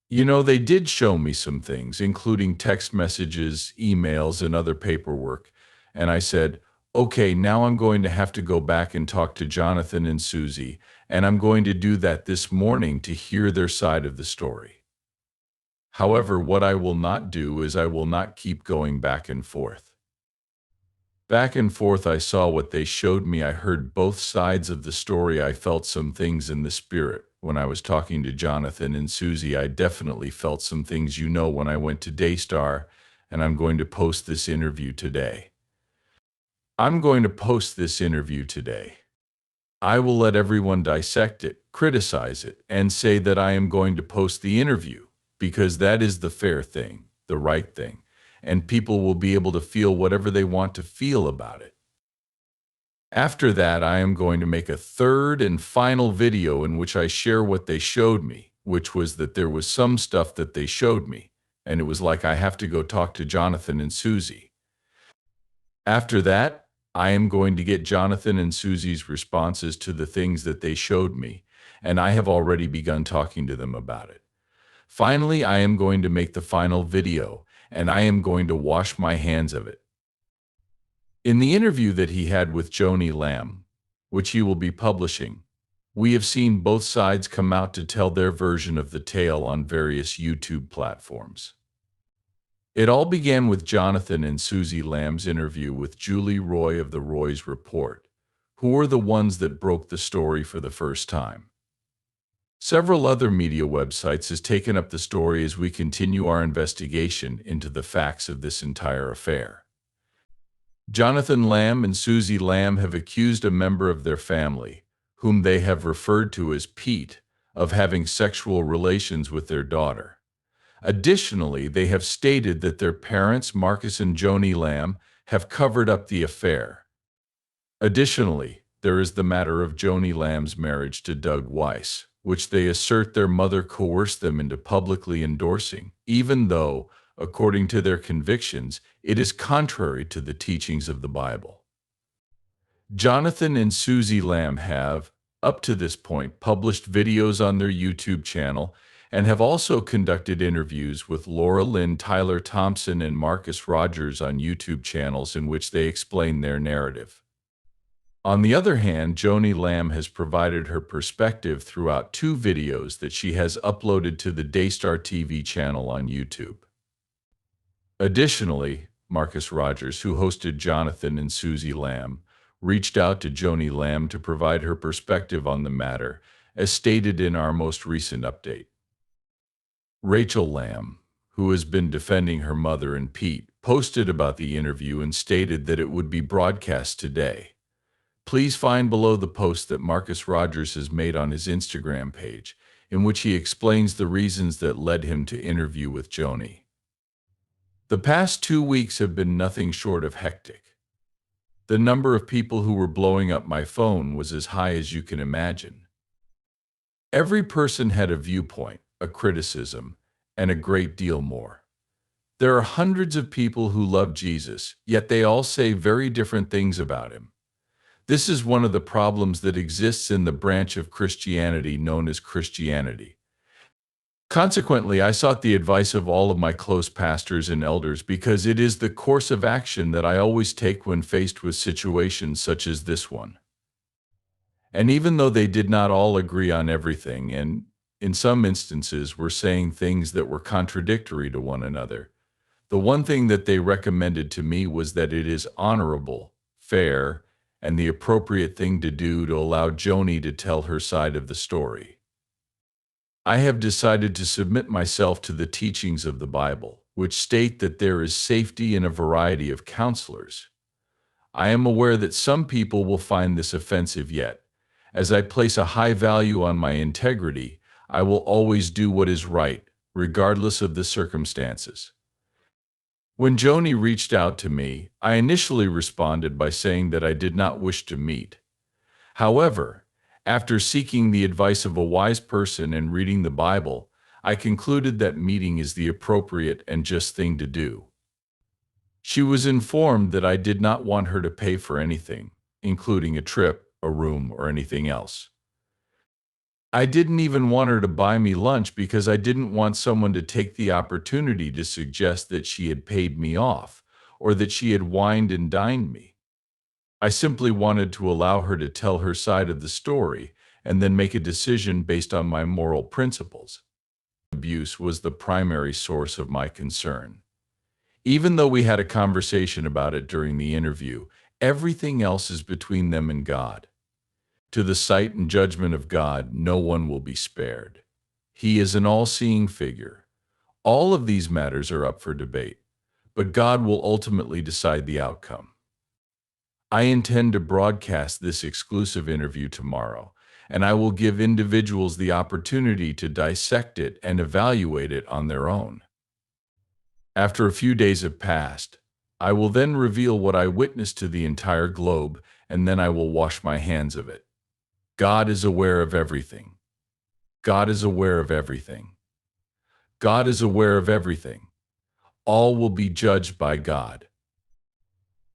You know, they did show me some things, including text messages, emails, and other paperwork. And I said, okay, now I'm going to have to go back and talk to Jonathan and Suzy, and I'm going to do that this morning to hear their side of the story. However, what I will not do is I will not keep going back and forth. Back and forth, I saw what they showed me. I heard both sides of the story. I felt some things in the spirit. When I was talking to Jonathan and Suzy, I definitely felt some things, when I went to Daystar, and I'm going to post this interview today. I'm going to post this interview today. I will let everyone dissect it, criticize it, and say that I am going to post the interview, because that is the fair thing, the right thing, and people will be able to feel whatever they want to feel about it. After that, I am going to make a third and final video in which I share what they showed me, which was that there was some stuff that they showed me, and it was like I have to go talk to Jonathan and Suzy. After that, I am going to get Jonathan and Suzy's responses to the things that they showed me, and I have already begun talking to them about it. Finally, I am going to make the final video, and I am going to wash my hands of it. In the interview that he had with Joni Lamb, which he will be publishing, we have seen both sides come out to tell their version of the tale on various YouTube platforms. It all began with Jonathan and Suzy Lamb's interview with Julie Roy of the Roy's Report, who were the ones that broke the story for the first time. Several other media websites has taken up the story as we continue our investigation into the facts of this entire affair. Jonathan Lamb and Suzy Lamb have accused a member of their family, whom they have referred to as Pete, of having sexual relations with their daughter. Additionally, they have stated that their parents, Marcus and Joni Lamb, have covered up the affair. Additionally, there is the matter of Joni Lamb's marriage to Doug Weiss, which they assert their mother coerced them into publicly endorsing, even though, according to their convictions, it is contrary to the teachings of the Bible. Jonathan and Suzy Lamb have, up to this point, published videos on their YouTube channel and have also conducted interviews with Laura Lynn, Tyler Thompson, and Marcus Rogers on YouTube channels in which they explain their narrative. On the other hand, Joni Lamb has provided her perspective throughout two videos that she has uploaded to the Daystar TV channel on YouTube. Additionally, Marcus Rogers, who hosted Jonathan and Suzy Lamb, reached out to Joni Lamb to provide her perspective on the matter, as stated in our most recent update. Rachel Lamb, who has been defending her mother and Pete, posted about the interview and stated that it would be broadcast today. Please find below the post that Marcus Rogers has made on his Instagram page, in which he explains the reasons that led him to interview with Joni. The past 2 weeks have been nothing short of hectic. The number of people who were blowing up my phone was as high as you can imagine. Every person had a viewpoint, a criticism, and a great deal more. There are hundreds of people who love Jesus, yet they all say very different things about him. This is one of the problems that exists in the branch of Christianity known as Christianity. Consequently, I sought the advice of all of my close pastors and elders because it is the course of action that I always take when faced with situations such as this one. And even though they did not all agree on everything, and in some instances were saying things that were contradictory to one another, the one thing that they recommended to me was that it is honorable, fair, and the appropriate thing to do to allow Joni to tell her side of the story. I have decided to submit myself to the teachings of the Bible, which state that there is safety in a variety of counselors. I am aware that some people will find this offensive, yet, as I place a high value on my integrity, I will always do what is right, regardless of the circumstances. When Joni reached out to me, I initially responded by saying that I did not wish to meet. However, after seeking the advice of a wise person and reading the Bible, I concluded that meeting is the appropriate and just thing to do. She was informed that I did not want her to pay for anything, including a trip, a room, or anything else. I didn't even want her to buy me lunch because I didn't want someone to take the opportunity to suggest that she had paid me off or that she had wined and dined me. I simply wanted to allow her to tell her side of the story and then make a decision based on my moral principles. Abuse was the primary source of my concern. Even though we had a conversation about it during the interview, everything else is between them and God. To the sight and judgment of God, no one will be spared. He is an all-seeing figure. All of these matters are up for debate, but God will ultimately decide the outcome. I intend to broadcast this exclusive interview tomorrow, and I will give individuals the opportunity to dissect it and evaluate it on their own. After a few days have passed, I will then reveal what I witnessed to the entire globe, and then I will wash my hands of it. God is aware of everything. God is aware of everything. God is aware of everything. All will be judged by God.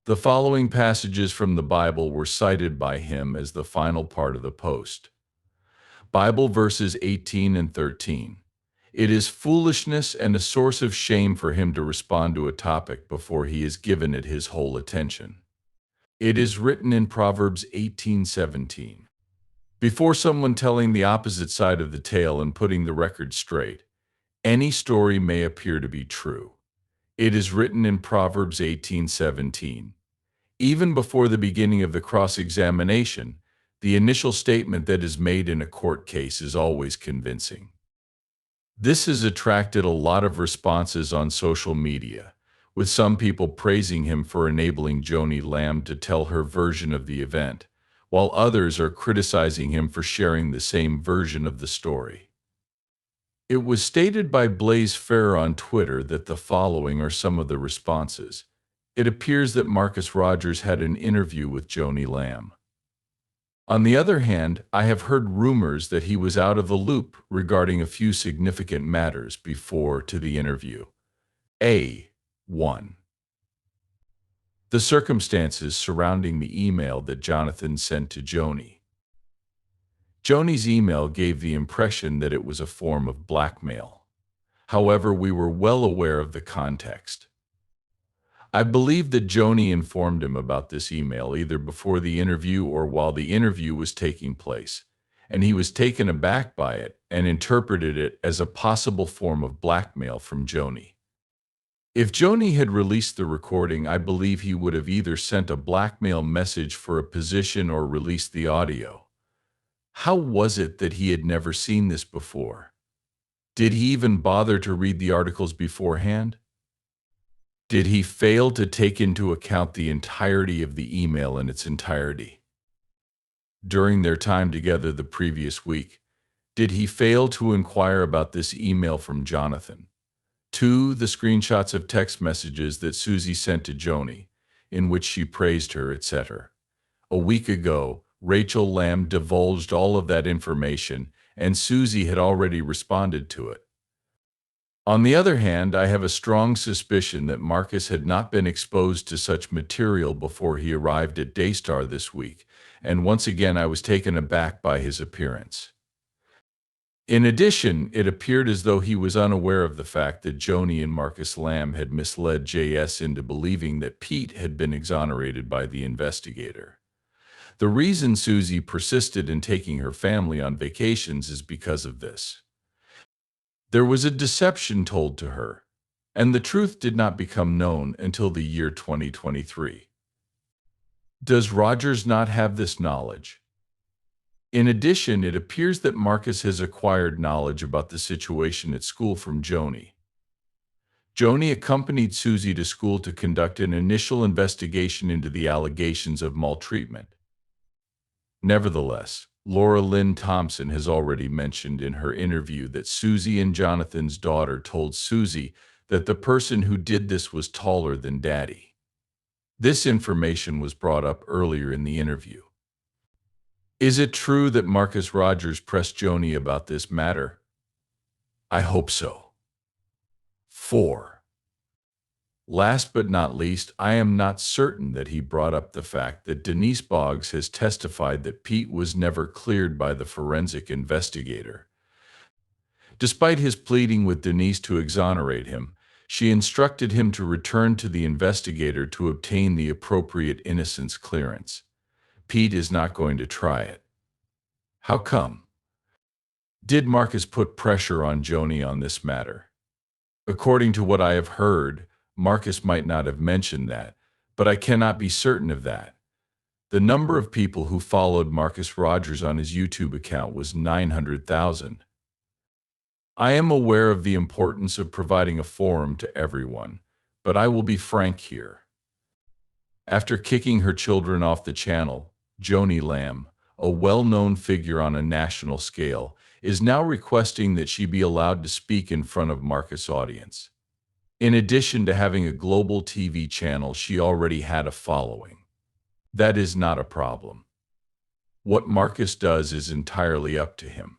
The following passages from the Bible were cited by him as the final part of the post. Bible verses 18 and 13. It is foolishness and a source of shame for him to respond to a topic before he has given it his whole attention. It is written in Proverbs 18:17. Before someone telling the opposite side of the tale and putting the record straight, any story may appear to be true. It is written in Proverbs 18:17. Even before the beginning of the cross-examination, the initial statement that is made in a court case is always convincing. This has attracted a lot of responses on social media, with some people praising him for enabling Joni Lamb to tell her version of the event, while others are criticizing him for sharing the same version of the story. It was stated by Blaze Fair on Twitter that the following are some of the responses. It appears that Marcus Rogers had an interview with Joni Lamb. On the other hand, I have heard rumors that he was out of the loop regarding a few significant matters before to the interview. A.1. The circumstances surrounding the email that Jonathan sent to Joni. Joni's email gave the impression that it was a form of blackmail. However, we were well aware of the context. I believe that Joni informed him about this email either before the interview or while the interview was taking place, and he was taken aback by it and interpreted it as a possible form of blackmail from Joni. If Joni had released the recording, I believe he would have either sent a blackmail message for a position or released the audio. How was it that he had never seen this before? Did he even bother to read the articles beforehand? Did he fail to take into account the entirety of the email in its entirety? During their time together the previous week, did he fail to inquire about this email from Jonathan? 2. The screenshots of text messages that Suzy sent to Joni, in which she praised her, etc. A week ago, Rachel Lamb divulged all of that information, and Suzy had already responded to it. On the other hand, I have a strong suspicion that Marcus had not been exposed to such material before he arrived at Daystar this week, and once again I was taken aback by his appearance. In addition, it appeared as though he was unaware of the fact that Joni and Marcus Lamb had misled JS into believing that Pete had been exonerated by the investigator. The reason Suzy persisted in taking her family on vacations is because of this. There was a deception told to her, and the truth did not become known until the year 2023. Does Rogers not have this knowledge? In addition, it appears that Marcus has acquired knowledge about the situation at school from Joni. Joni accompanied Suzy to school to conduct an initial investigation into the allegations of maltreatment. Nevertheless, Laura Lynn Thompson has already mentioned in her interview that Suzy and Jonathan's daughter told Suzy that the person who did this was taller than Daddy. This information was brought up earlier in the interview. Is it true that Marcus Rogers pressed Joni about this matter? I hope so. 4. Last but not least, I am not certain that he brought up the fact that Denise Boggs has testified that Pete was never cleared by the forensic investigator. Despite his pleading with Denise to exonerate him, she instructed him to return to the investigator to obtain the appropriate innocence clearance. Pete is not going to try it. How come? Did Marcus put pressure on Joni on this matter? According to what I have heard, Marcus might not have mentioned that, but I cannot be certain of that. The number of people who followed Marcus Rogers on his YouTube account was 900,000. I am aware of the importance of providing a forum to everyone, but I will be frank here. After kicking her children off the channel, Joni Lamb, a well-known figure on a national scale, is now requesting that she be allowed to speak in front of Marcus' audience. In addition to having a global TV channel, she already had a following. That is not a problem. What Marcus does is entirely up to him.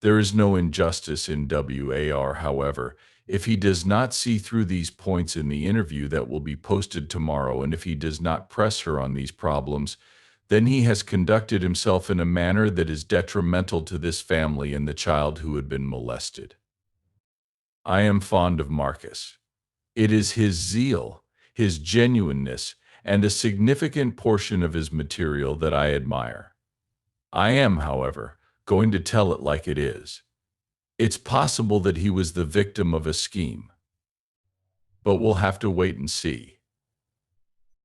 There is no injustice in WAR, however, if he does not see through these points in the interview that will be posted tomorrow, and if he does not press her on these problems, then he has conducted himself in a manner that is detrimental to this family and the child who had been molested. I am fond of Marcus. It is his zeal, his genuineness, and a significant portion of his material that I admire. I am, however, going to tell it like it is. It's possible that he was the victim of a scheme, but we'll have to wait and see.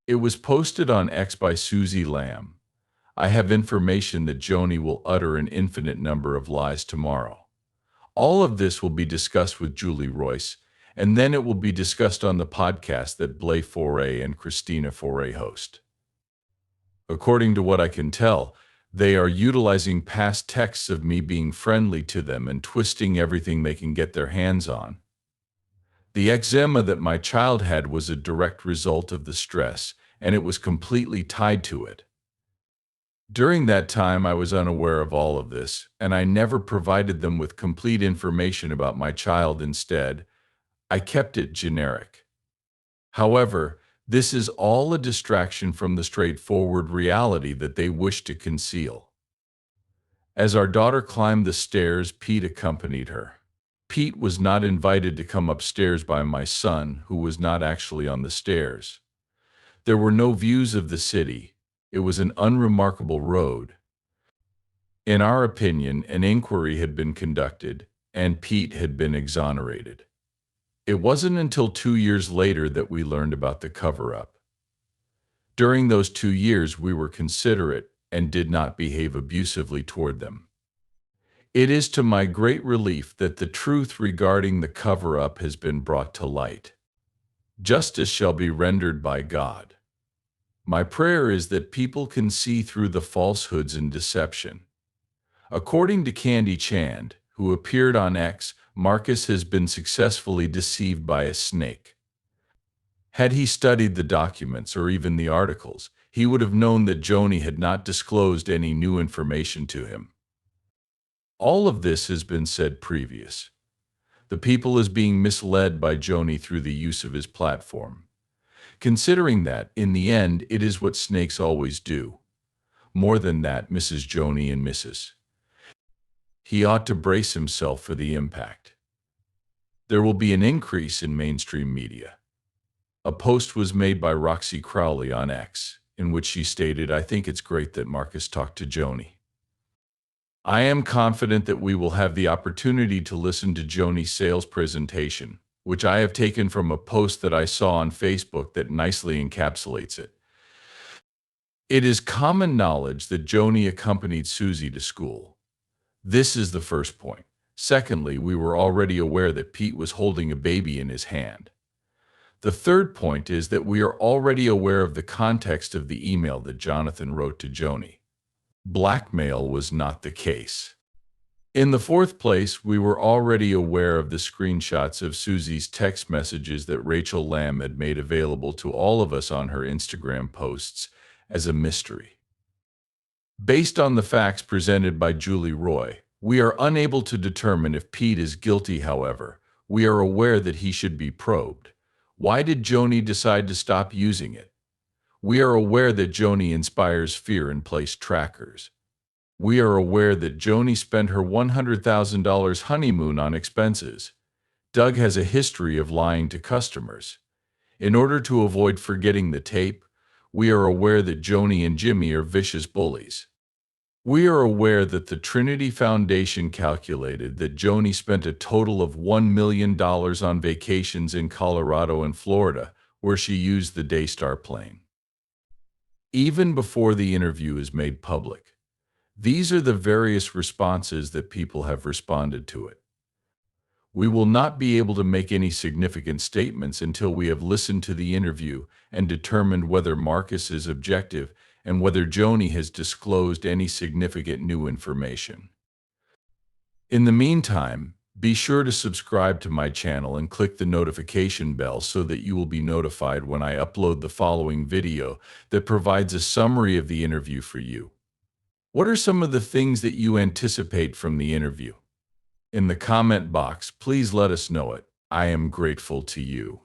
It was posted on X by Suzy Lamb. I have information that Joni will utter an infinite number of lies tomorrow. All of this will be discussed with Julie Royce, and then it will be discussed on the podcast that Blay Foray and Christina Foray host. According to what I can tell, they are utilizing past texts of me being friendly to them and twisting everything they can get their hands on. The eczema that my child had was a direct result of the stress, and it was completely tied to it. During that time, I was unaware of all of this, and I never provided them with complete information about my child. Instead, I kept it generic. However, this is all a distraction from the straightforward reality that they wish to conceal. As our daughter climbed the stairs, Pete accompanied her. Pete was not invited to come upstairs by my son, who was not actually on the stairs. There were no views of the city. It was an unremarkable road. In our opinion, an inquiry had been conducted, and Pete had been exonerated. It wasn't until 2 years later that we learned about the cover-up. During those 2 years, we were considerate and did not behave abusively toward them. It is to my great relief that the truth regarding the cover-up has been brought to light. Justice shall be rendered by God. My prayer is that people can see through the falsehoods and deception. According to Candy Chand, who appeared on X, Marcus has been successfully deceived by a snake. Had he studied the documents or even the articles, he would have known that Joni had not disclosed any new information to him. All of this has been said previous. The people is being misled by Joni through the use of his platform. Considering that, in the end, it is what snakes always do. More than that, Mrs. Joni and Mrs. He ought to brace himself for the impact. There will be an increase in mainstream media. A post was made by Roxy Crowley on X, in which she stated, "I think it's great that Marcus talked to Joni. I am confident that we will have the opportunity to listen to Joni's sales presentation, which I have taken from a post that I saw on Facebook that nicely encapsulates it. It is common knowledge that Joni accompanied Suzy to school. This is the first point. Secondly, we were already aware that Pete was holding a baby in his hand. The third point is that we are already aware of the context of the email that Jonathan wrote to Joni. Blackmail was not the case. In the fourth place, we were already aware of the screenshots of Suzy's text messages that Rachel Lamb had made available to all of us on her Instagram posts as a mystery. Based on the facts presented by Julie Roy, we are unable to determine if Pete is guilty. However, we are aware that he should be probed. Why did Joni decide to stop using it? We are aware that Joni inspires fear and placed trackers. We are aware that Joni spent her $100,000 honeymoon on expenses. Doug has a history of lying to customers. In order to avoid forgetting the tape, we are aware that Joni and Jimmy are vicious bullies. We are aware that the Trinity Foundation calculated that Joni spent a total of $1 million on vacations in Colorado and Florida, where she used the Daystar plane. Even before the interview is made public, these are the various responses that people have responded to it. We will not be able to make any significant statements until we have listened to the interview and determined whether Marcus is objective and whether Joni has disclosed any significant new information. In the meantime, be sure to subscribe to my channel and click the notification bell so that you will be notified when I upload the following video that provides a summary of the interview for you. What are some of the things that you anticipate from the interview? In the comment box, please let us know it. I am grateful to you.